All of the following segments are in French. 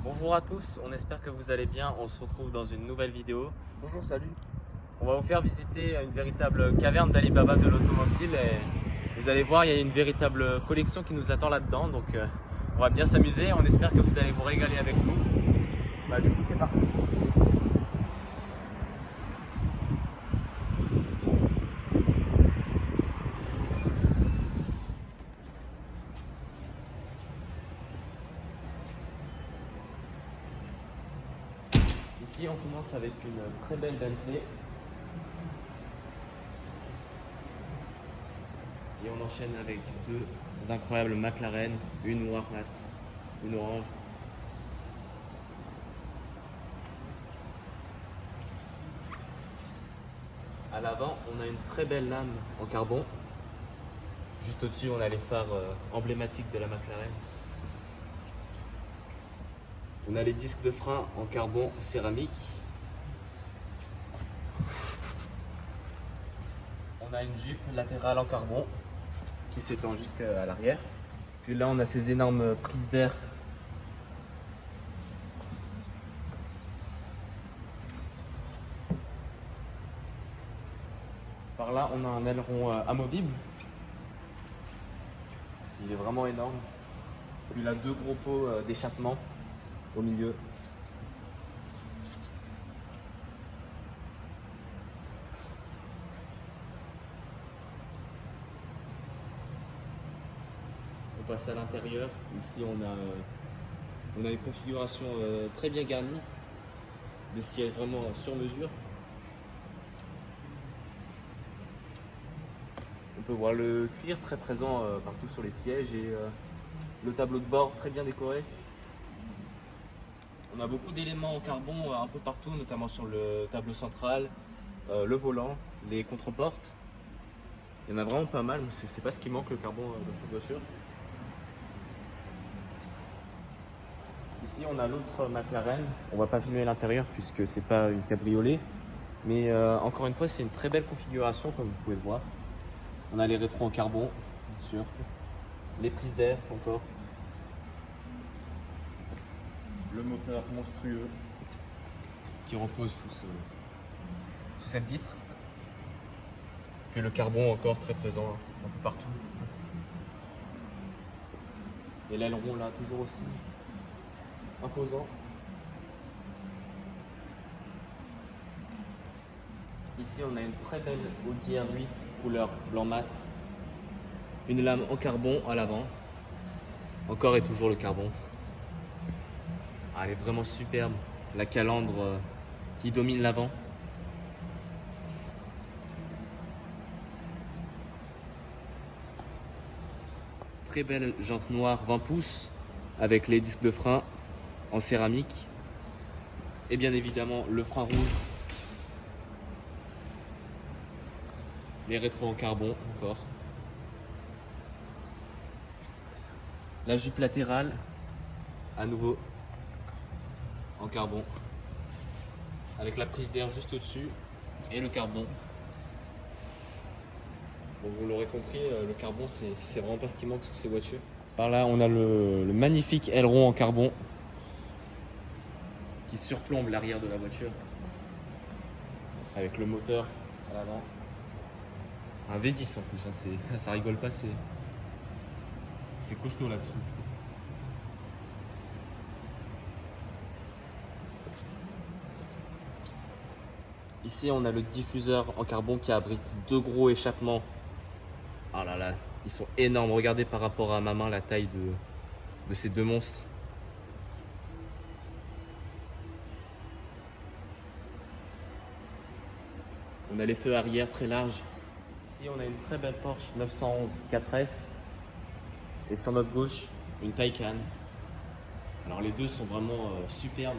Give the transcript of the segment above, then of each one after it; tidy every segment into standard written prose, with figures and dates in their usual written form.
Bonjour à tous, on espère que vous allez bien. On se retrouve dans une nouvelle vidéo. Bonjour, salut. On va vous faire visiter une véritable caverne d'Ali Baba de l'automobile et vous allez voir, il y a une véritable collection qui nous attend là-dedans. Donc on va bien s'amuser. On espère que vous allez vous régaler avec nous. Du coup, c'est parti. Ici, on commence avec une très belle Bentley. Et on enchaîne avec deux incroyables McLaren, une noire mat, une orange. À l'avant, on a une très belle lame en carbone. Juste au-dessus, on a les phares emblématiques de la McLaren. On a les disques de frein en carbone céramique. On a une jupe latérale en carbone qui s'étend jusqu'à l'arrière. Puis là, on a ces énormes prises d'air. Par là, on a un aileron amovible. Il est vraiment énorme. Puis là, deux gros pots d'échappement au milieu. On passe à l'intérieur. Ici, on a une configuration très bien garnie. Des sièges vraiment sur mesure. On peut voir le cuir très présent partout sur les sièges et le tableau de bord très bien décoré. On a beaucoup d'éléments en carbone un peu partout, notamment sur le tableau central, le volant, les contreportes. Il y en a vraiment pas mal, mais c'est pas ce qui manque le carbone dans cette voiture. Ici on a l'autre McLaren. On va pas filmer l'intérieur puisque c'est pas une cabriolet. Mais encore une fois, c'est une très belle configuration comme vous pouvez le voir. On a les rétros en carbone, bien sûr. Les prises d'air encore. Le moteur monstrueux qui repose sous cette vitre. Puis le carbone encore très présent un peu partout. Et l'aileron là toujours aussi imposant. Ici on a une très belle Audi R8 couleur blanc mat. Une lame en carbone à l'avant. Encore et toujours le carbone. Elle est vraiment superbe. La calandre qui domine l'avant. Très belle jante noire 20 pouces avec les disques de frein en céramique. Et bien évidemment le frein rouge. Les rétros en carbone encore. La jupe latérale à nouveau en carbone avec la prise d'air juste au-dessus et le carbone. Bon, vous l'aurez compris, le carbone c'est vraiment pas ce qui manque sur ces voitures. Par là on a le magnifique aileron en carbone qui surplombe l'arrière de la voiture avec le moteur à l'avant. Un V10 en plus, hein, ça rigole pas, c'est costaud là-dessous. Ici, on a le diffuseur en carbone qui abrite deux gros échappements. Ah là là, ils sont énormes. Regardez par rapport à ma main la taille de ces deux monstres. On a les feux arrière très larges. Ici, on a une très belle Porsche 911 4S. Et sur notre gauche, une Taycan. Alors les deux sont vraiment superbes.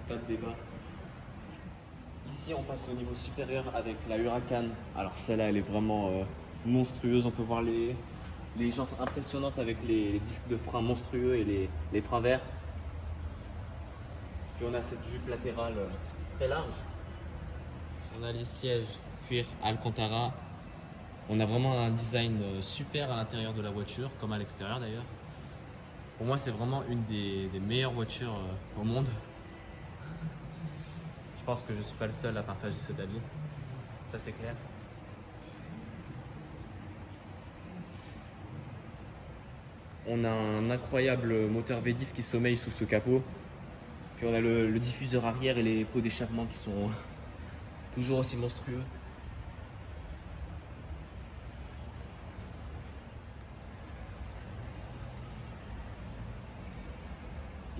Pas de débat. Ici, on passe au niveau supérieur avec la Huracan. Alors celle-là, elle est vraiment monstrueuse. On peut voir les jantes impressionnantes avec les disques de frein monstrueux et les freins verts. Puis on a cette jupe latérale très large. On a les sièges cuir Alcantara. On a vraiment un design super à l'intérieur de la voiture, comme à l'extérieur d'ailleurs. Pour moi, c'est vraiment une des meilleures voitures au monde. Je pense que je ne suis pas le seul à partager cet avis. Ça, c'est clair. On a un incroyable moteur V10 qui sommeille sous ce capot. Puis on a le diffuseur arrière et les pots d'échappement qui sont toujours aussi monstrueux.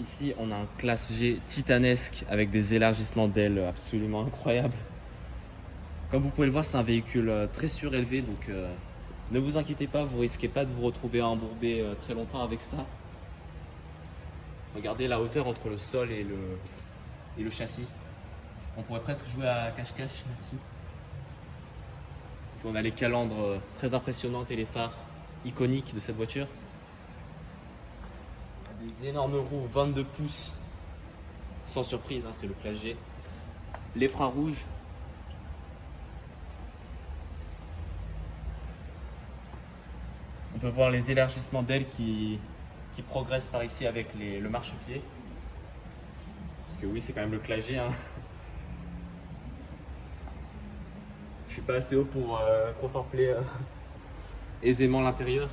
Ici, on a un classe G titanesque avec des élargissements d'ailes absolument incroyables. Comme vous pouvez le voir, c'est un véhicule très surélevé, donc ne vous inquiétez pas, vous risquez pas de vous retrouver embourbé très longtemps avec ça. Regardez la hauteur entre le sol et le châssis. On pourrait presque jouer à cache-cache là-dessous. Puis on a les calandres très impressionnantes et les phares iconiques de cette voiture. Des énormes roues 22 pouces, sans surprise, hein, c'est le classe G. Les freins rouges. On peut voir les élargissements d'ailes qui progressent par ici avec le marchepied. Parce que oui, c'est quand même le classe G. Hein. Je suis pas assez haut pour contempler aisément l'intérieur.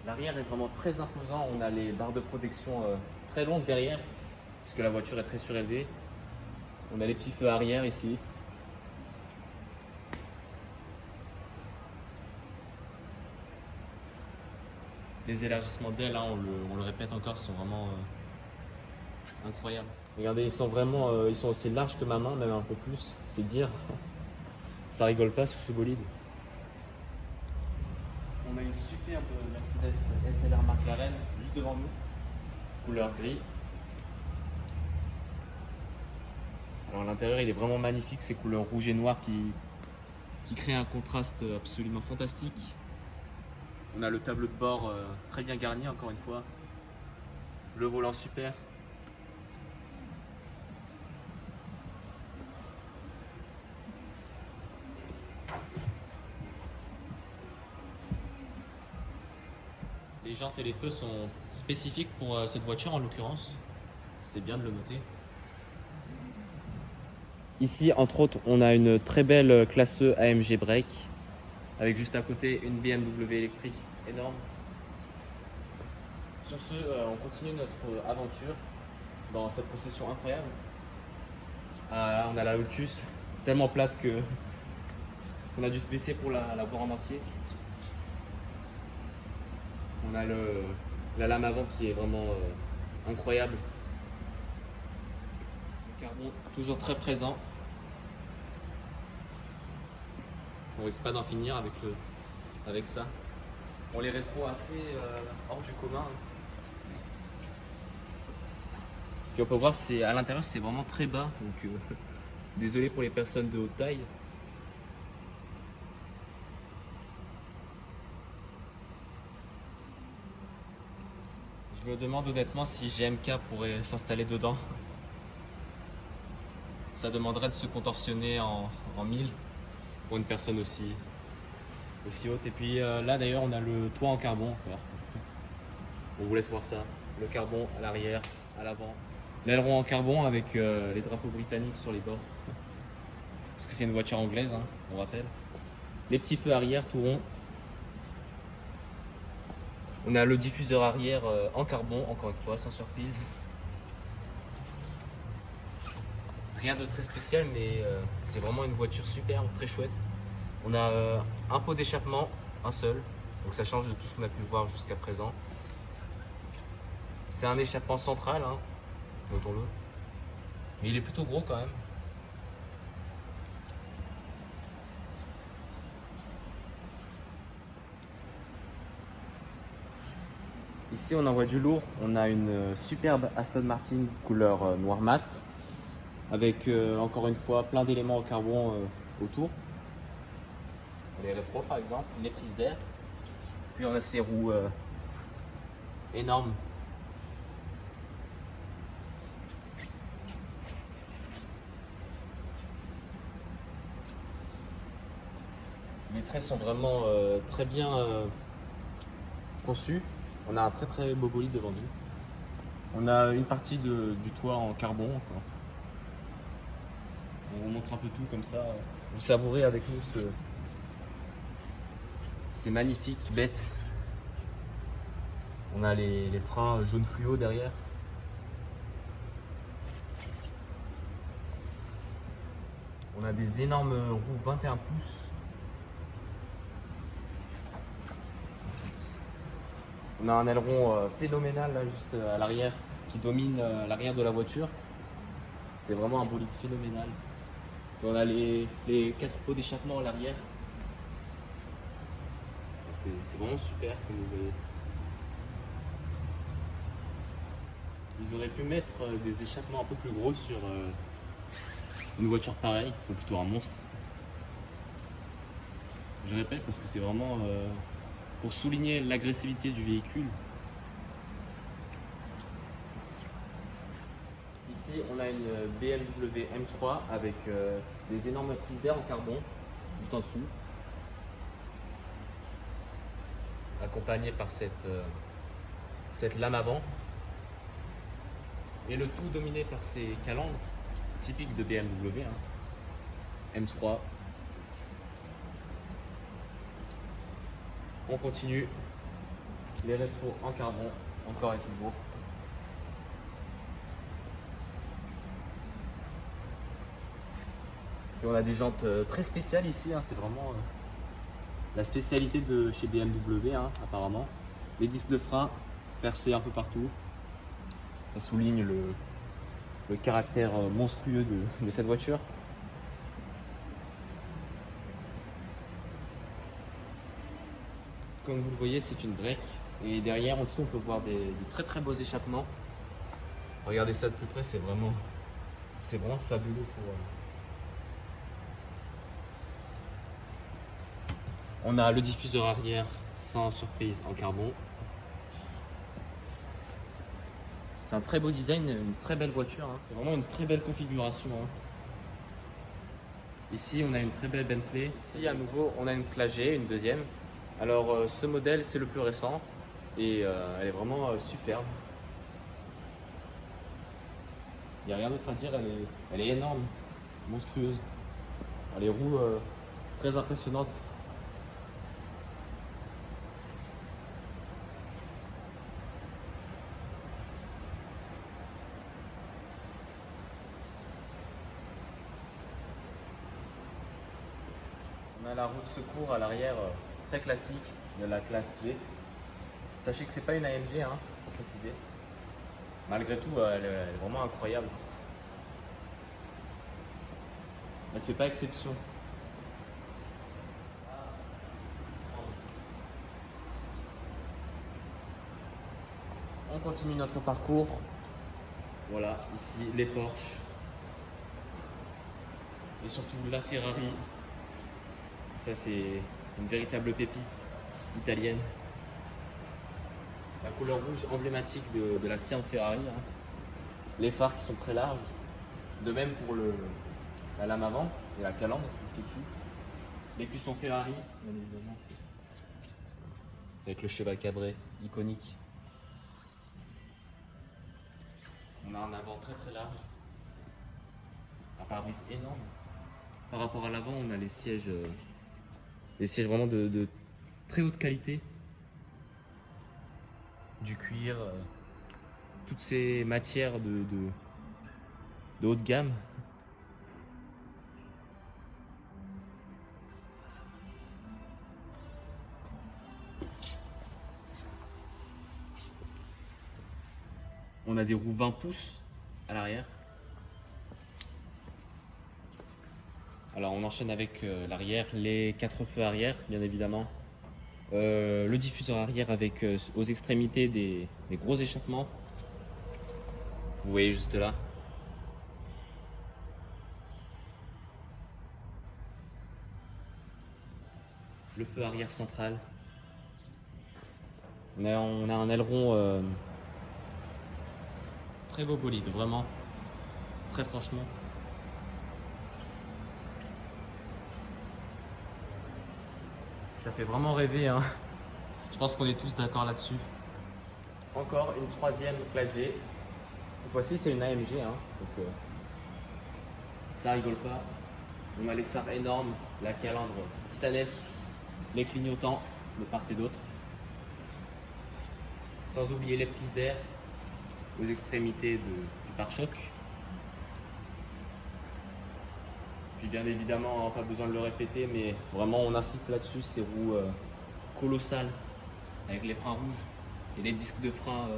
L'arrière est vraiment très imposant. On a les barres de protection très longues derrière, puisque la voiture est très surélevée. On a les petits feux arrière ici. Les élargissements d'ailes, hein, on le répète encore, sont vraiment incroyables. Regardez, ils sont aussi larges que ma main, même un peu plus. C'est dire. Ça rigole pas sur ce bolide. On a une superbe Mercedes SLR McLaren juste devant nous, couleur gris. Alors l'intérieur il est vraiment magnifique, ces couleurs rouge et noir qui créent un contraste absolument fantastique. On a le tableau de bord très bien garni encore une fois. Le volant super. Les jantes et les feux sont spécifiques pour cette voiture en l'occurrence. C'est bien de le noter. Ici, entre autres, on a une très belle classe E AMG Break avec juste à côté une BMW électrique énorme. Sur ce, on continue notre aventure dans cette concession incroyable. On a la Lotus tellement plate que on a dû se baisser pour la voir en entier. On a la lame avant qui est vraiment incroyable. Le carbone toujours très présent. On risque pas d'en finir avec ça. On les rétros assez hors du commun. Puis on peut voir à l'intérieur c'est vraiment très bas. Donc désolé pour les personnes de haute taille. Je me demande honnêtement si GMK pourrait s'installer dedans. Ça demanderait de se contorsionner en 1000 pour une personne aussi haute. Et puis là d'ailleurs on a le toit en carbone encore. On vous laisse voir ça. Le carbone à l'arrière, à l'avant. L'aileron en carbone avec les drapeaux britanniques sur les bords. Parce que c'est une voiture anglaise, hein, on rappelle. Les petits feux arrière tout ronds. On a le diffuseur arrière en carbone, encore une fois, sans surprise. Rien de très spécial, mais c'est vraiment une voiture superbe, très chouette. On a un pot d'échappement, un seul, donc ça change de tout ce qu'on a pu voir jusqu'à présent. C'est un échappement central, hein, notons-le. Mais il est plutôt gros quand même. Ici on envoie du lourd, on a une superbe Aston Martin couleur noir mat avec encore une fois plein d'éléments en carbone autour. Les rétros par exemple, les prises d'air, puis on a ces roues énormes. Les traits sont vraiment très bien conçus. On a un très très beau bolide devant nous. On a une partie du toit en carbone encore. On vous montre un peu tout comme ça. Vous savourez avec nous ces magnifiques bêtes. On a les freins jaune fluo derrière. On a des énormes roues 21 pouces. On a un aileron phénoménal là, juste à l'arrière qui domine l'arrière de la voiture. C'est vraiment un bolide phénoménal. Et on a les 4 pots d'échappement à l'arrière. C'est vraiment super comme vous voyez. Ils auraient pu mettre des échappements un peu plus gros sur une voiture pareille, ou plutôt un monstre. Je répète parce que c'est vraiment pour souligner l'agressivité du véhicule. Ici, on a une BMW M3 avec des énormes prises d'air en carbone, juste en dessous. Accompagné par cette lame avant. Et le tout dominé par ces calandres, typiques de BMW. M3. On continue. Les rétros en carbone, encore et toujours. Et on a des jantes très spéciales ici, c'est vraiment la spécialité de chez BMW apparemment. Les disques de frein percés un peu partout. Ça souligne le caractère monstrueux de cette voiture. Comme vous le voyez, c'est une break. Et derrière, en dessous, on peut voir des très très beaux échappements. Regardez ça de plus près, c'est vraiment fabuleux On a le diffuseur arrière sans surprise en carbone. C'est un très beau design, une très belle voiture. C'est vraiment une très belle configuration. Ici, on a une très belle Bentley. Ici, à nouveau, on a une Classe G, une deuxième. Alors, ce modèle, c'est le plus récent et elle est vraiment superbe. Il n'y a rien d'autre à dire, elle est énorme, monstrueuse. Les roues très impressionnantes. On a la roue de secours à l'arrière, très classique, de la classe V. Sachez que c'est pas une AMG, pour préciser. Malgré tout, elle est vraiment incroyable. Elle fait pas exception. On continue notre parcours. Voilà, ici les Porsche. Et surtout la Ferrari. Ça, c'est une véritable pépite italienne. La couleur rouge emblématique de la firme Ferrari. Les phares qui sont très larges. De même pour la lame avant et la calandre juste au-dessus. Les cuissons Ferrari, bien évidemment. Avec le cheval cabré iconique. On a un avant très très large. Un pare-brise énorme. Par rapport à l'avant, on a les sièges vraiment de très haute qualité. Du cuir, toutes ces matières de haute gamme. On a des roues 20 pouces à l'arrière. Alors on enchaîne avec l'arrière, les 4 feux arrière bien évidemment. Le diffuseur arrière avec aux extrémités des gros échappements. Vous voyez juste là. Le feu arrière central. On a un aileron très beau bolide, vraiment. Très franchement. Ça fait vraiment rêver, hein. Je pense qu'on est tous d'accord là-dessus. Encore une troisième classe G. Cette fois-ci, c'est une AMG, hein. Donc, ça rigole pas. On a les phares énormes, la calandre titanesque, les clignotants de part et d'autre. Sans oublier les prises d'air aux extrémités du pare-choc. Puis bien évidemment, pas besoin de le répéter, mais vraiment on insiste là-dessus, ces roues colossales avec les freins rouges et les disques de frein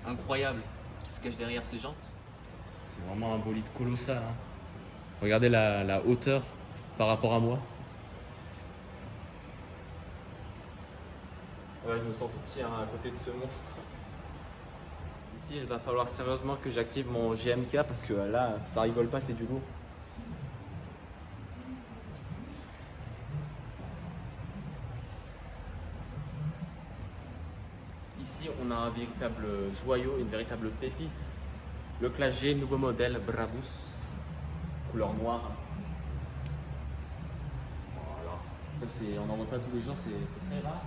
incroyables qui se cachent derrière ces jantes. C'est vraiment un bolide colossal, hein. Regardez la hauteur par rapport à moi. Ouais, je me sens tout petit, hein, à côté de ce monstre. Ici, il va falloir sérieusement que j'active mon JMK parce que là, ça rigole pas, c'est du lourd. Ici, on a un véritable joyau, une véritable pépite. Le Classe G, nouveau modèle Brabus, couleur noire. Voilà. Ça, on n'en voit pas tous les jours, c'est très rare.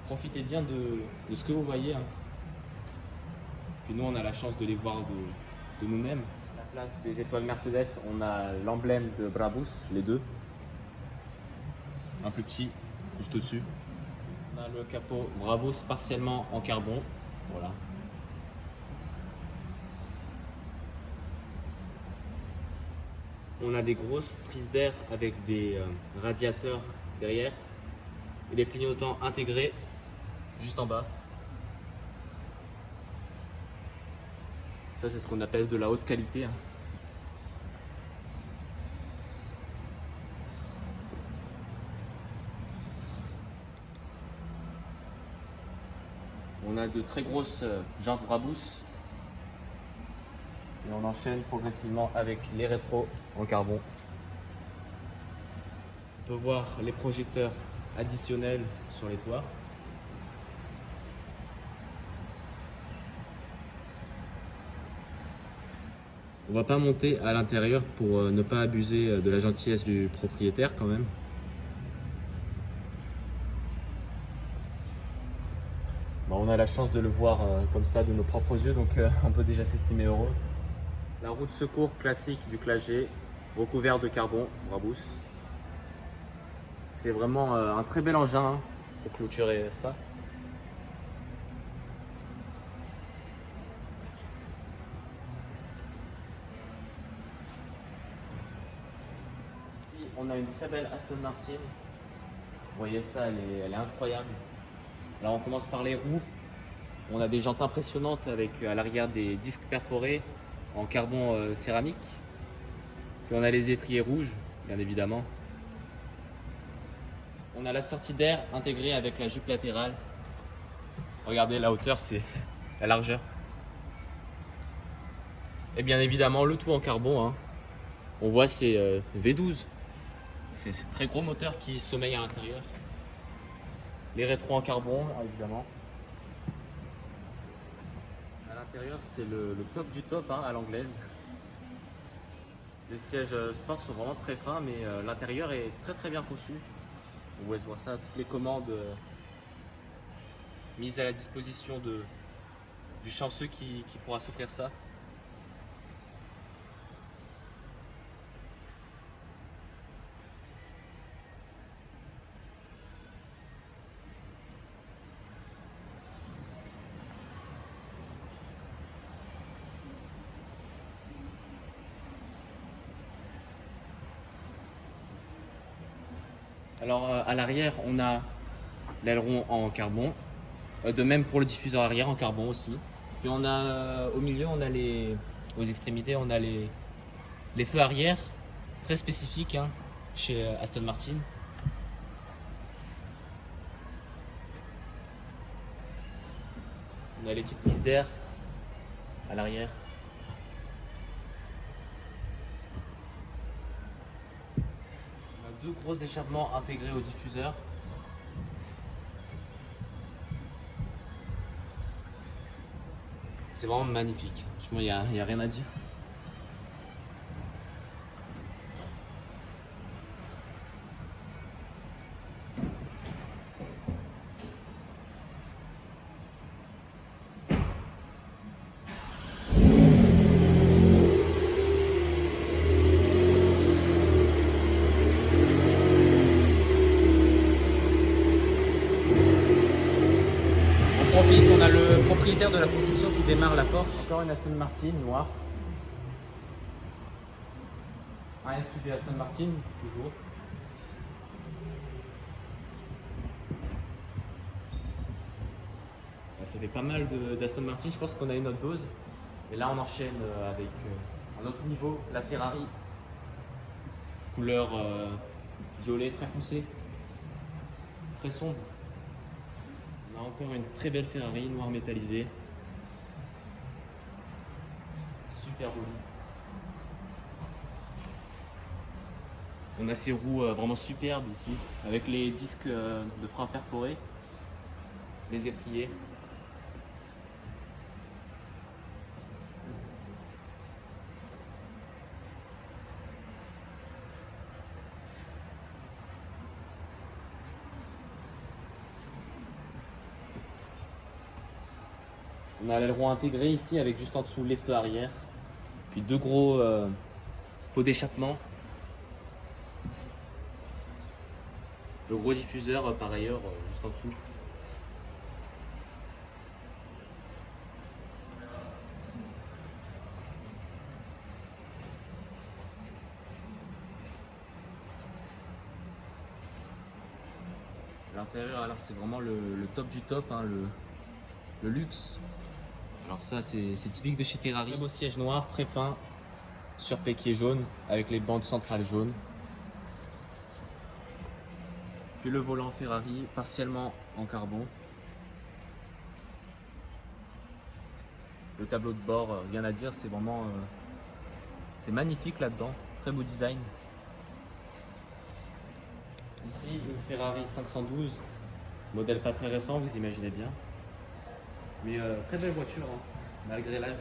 Profitez bien de ce que vous voyez, hein. Puis nous, on a la chance de les voir de nous-mêmes. À la place des étoiles Mercedes, on a l'emblème de Brabus, les deux. Un plus petit, juste au-dessus. On a le capot Brabus partiellement en carbone. Voilà. On a des grosses prises d'air avec des radiateurs derrière et des clignotants intégrés juste en bas. Ça, c'est ce qu'on appelle de la haute qualité, hein. On a de très grosses jantes Brabus. Et on enchaîne progressivement avec les rétros en carbone. On peut voir les projecteurs additionnels sur les toits. On va pas monter à l'intérieur pour ne pas abuser de la gentillesse du propriétaire quand même. Bon, on a la chance de le voir comme ça de nos propres yeux, donc on peut déjà s'estimer heureux. La roue de secours classique du Classe G, recouvert de carbone Brabus. C'est vraiment un très bel engin, hein, pour clôturer ça. Ici, on a une très belle Aston Martin. Vous voyez ça, elle est incroyable. Là, on commence par les roues. On a des jantes impressionnantes avec à l'arrière des disques perforés en carbone céramique. Puis on a les étriers rouges, bien évidemment. On a la sortie d'air intégrée avec la jupe latérale. Regardez la hauteur, c'est la largeur. Et bien évidemment le tout en carbone, hein. On voit c'est V12. C'est très gros moteur qui sommeille à l'intérieur. Les rétros en carbone, évidemment. À l'intérieur, c'est le top du top, hein, à l'anglaise. Les sièges sport sont vraiment très fins, mais l'intérieur est très bien conçu. Vous pouvez voir ça, toutes les commandes mises à la disposition du chanceux qui pourra s'offrir ça. Alors à l'arrière, on a l'aileron en carbone, de même pour le diffuseur arrière en carbone aussi. Puis on a au milieu, aux extrémités, on a les feux arrière, très spécifiques, hein, chez Aston Martin. On a les petites prises d'air à l'arrière. Deux gros échappements intégrés au diffuseur. C'est vraiment magnifique. Franchement, il n'y a rien à dire. la concession qui démarre la Porsche. Encore une Aston Martin noire. Un SUV Aston Martin, toujours. Ça fait pas mal d'Aston Martin, je pense qu'on a une autre dose. Et là on enchaîne avec un autre niveau, la Ferrari. Couleur violet très foncé, très sombre. On a encore une très belle Ferrari noire métallisée. Super jolie. On a ces roues vraiment superbes ici, avec les disques de frein perforés, les étriers. On a l'aileron intégré ici avec juste en dessous les feux arrière, puis deux gros pots d'échappement. Le gros diffuseur par ailleurs juste en dessous. L'intérieur alors c'est vraiment le top du top, hein, le luxe. Alors ça c'est typique de chez Ferrari. Très beau siège noir, très fin, surpiqué jaune, avec les bandes centrales jaunes. Puis le volant Ferrari, partiellement en carbone. Le tableau de bord, rien à dire, c'est vraiment c'est magnifique là-dedans, très beau design. Ici une Ferrari 512, modèle pas très récent, vous imaginez bien. Mais très belle voiture, hein, malgré l'âge.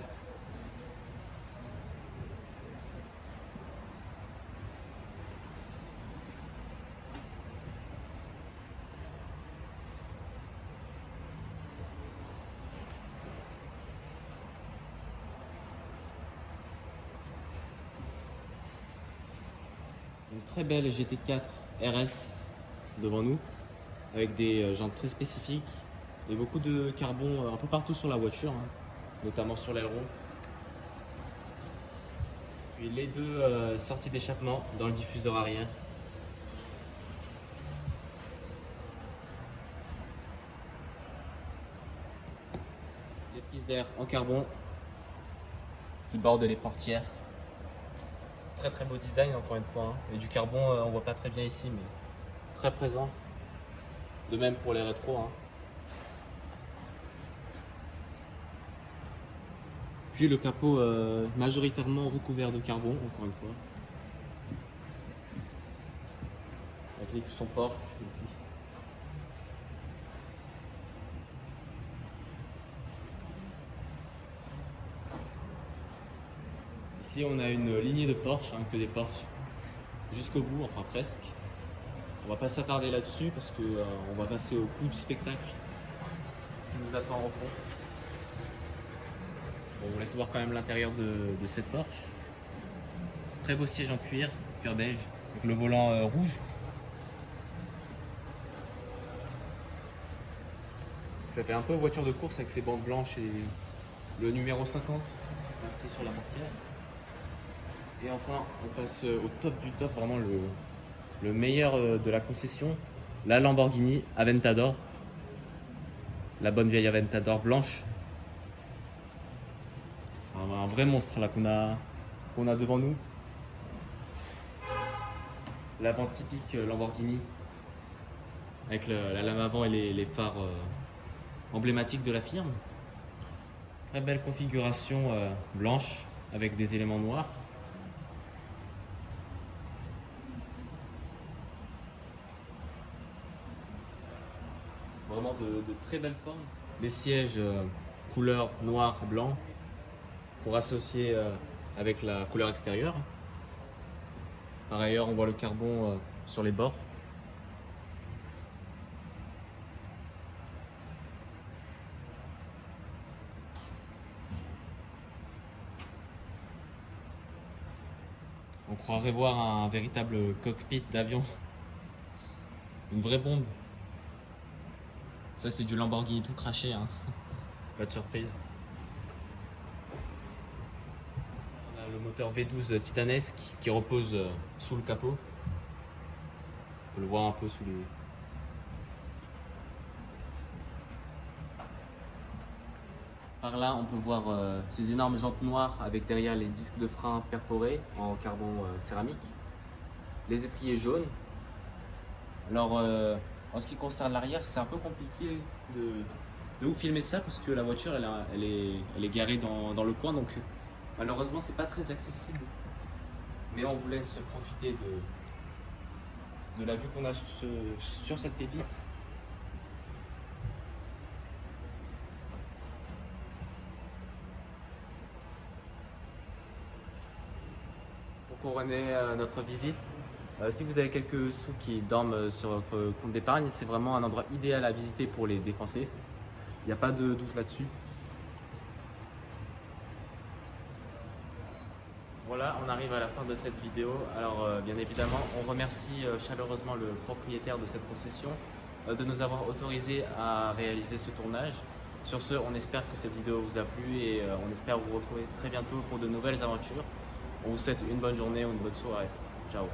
Une très belle GT4 RS devant nous, avec des jantes très spécifiques et beaucoup de carbone un peu partout sur la voiture, hein, notamment sur l'aileron. Puis les deux sorties d'échappement dans le diffuseur arrière. Les pistes d'air en carbone qui bordent les portières. Très très beau design encore une fois, hein. Et du carbone on voit pas très bien ici mais très présent. De même pour les rétros, hein. Puis le capot majoritairement recouvert de carbone encore une fois. Avec les cuissons Porsche ici. Ici on a une lignée de Porsche, hein, que des Porsche jusqu'au bout, enfin presque. On va pas s'attarder là-dessus parce que on va passer au coup du spectacle qui nous attend au fond. Bon, on vous laisse voir quand même l'intérieur de cette Porsche. Très beau siège en cuir beige, avec le volant rouge. Ça fait un peu voiture de course avec ses bandes blanches et le numéro 50 inscrit sur la portière. Et enfin, on passe au top du top, vraiment le meilleur de la concession, la Lamborghini Aventador. La bonne vieille Aventador blanche. C'est un vrai monstre là qu'on a devant nous. L'avant typique Lamborghini, avec la lame avant et les phares emblématiques de la firme. Très belle configuration blanche avec des éléments noirs. Vraiment de très belles formes. Les sièges couleur noir-blanc pour associer avec la couleur extérieure. Par ailleurs, on voit le carbone sur les bords. On croirait voir un véritable cockpit d'avion. Une vraie bombe. Ça, c'est du Lamborghini tout craché, hein. Pas de surprise. moteur V12 titanesque qui repose sous le capot. On peut le voir un peu sous les... Par là, on peut voir ces énormes jantes noires avec derrière les disques de frein perforés en carbone céramique. Les étriers jaunes. Alors, en ce qui concerne l'arrière, c'est un peu compliqué de vous filmer ça parce que la voiture, elle est garée dans le coin, donc malheureusement, c'est pas très accessible. Mais on vous laisse profiter de la vue qu'on a sur cette pépite. Pour couronner notre visite, si vous avez quelques sous qui dorment sur votre compte d'épargne, c'est vraiment un endroit idéal à visiter pour les dépenser. Il n'y a pas de doute là-dessus. Voilà, on arrive à la fin de cette vidéo. Alors bien évidemment, on remercie chaleureusement le propriétaire de cette concession de nous avoir autorisé à réaliser ce tournage. Sur ce, on espère que cette vidéo vous a plu et on espère vous retrouver très bientôt pour de nouvelles aventures. On vous souhaite une bonne journée ou une bonne soirée. Ciao.